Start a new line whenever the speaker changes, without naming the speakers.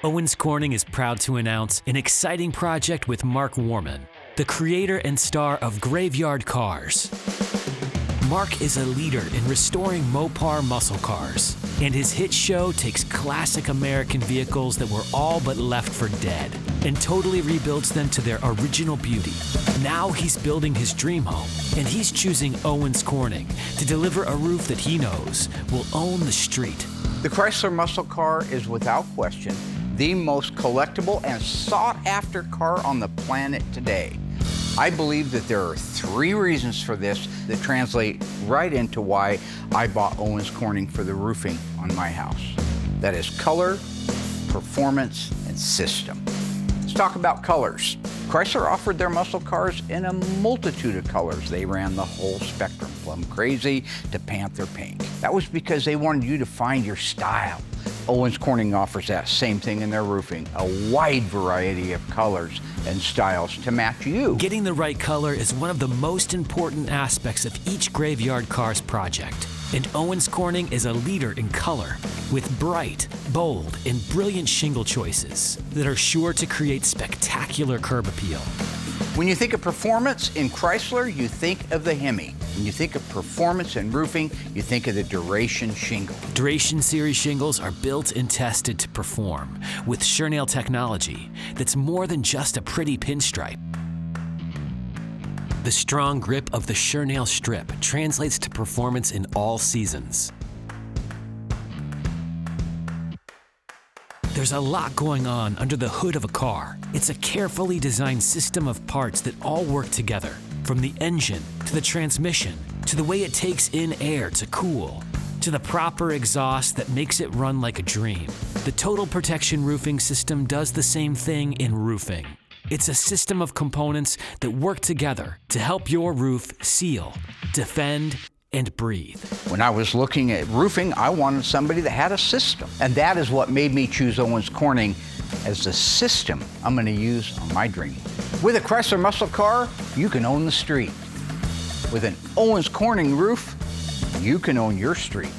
Owens Corning is proud to announce an exciting project with Mark Warman, the creator and star of Graveyard Carz. Mark is a leader in restoring Mopar muscle cars, and his hit show takes classic American vehicles that were all but left for dead and totally rebuilds them to their original beauty. Now he's building his dream home, and he's choosing Owens Corning to deliver a roof that he knows will own the street.
The Chrysler muscle car is without question the most collectible and sought-after car on the planet today. I believe that there are 3 reasons for this that translate right into why I bought Owens Corning for the roofing on my house. That is color, performance, and system. Let's talk about colors. Chrysler offered their muscle cars in a multitude of colors. They ran the whole spectrum, plum crazy to panther pink. That was because they wanted you to find your style. Owens Corning offers that same thing in their roofing, a wide variety of colors and styles to match you.
Getting the right color is one of the most important aspects of each Graveyard Carz project. And Owens Corning is a leader in color, with bright, bold, and brilliant shingle choices that are sure to create spectacular curb appeal.
When you think of performance in Chrysler, you think of the Hemi. When you think of performance in roofing, you think of the Duration shingle.
Duration Series shingles are built and tested to perform with Surnail technology that's more than just a pretty pinstripe. The strong grip of the Surnail strip translates to performance in all seasons. There's a lot going on under the hood of a car. It's a carefully designed system of parts that all work together, from the engine to the transmission, to the way it takes in air to cool, to the proper exhaust that makes it run like a dream. The Total Protection Roofing System does the same thing in roofing. It's a system of components that work together to help your roof seal, defend, and breathe.
When I was looking at roofing, I wanted somebody that had a system. And that is what made me choose Owens Corning as the system I'm going to use on my dream. With a Chrysler muscle car, you can own the street. With an Owens Corning roof, you can own your street.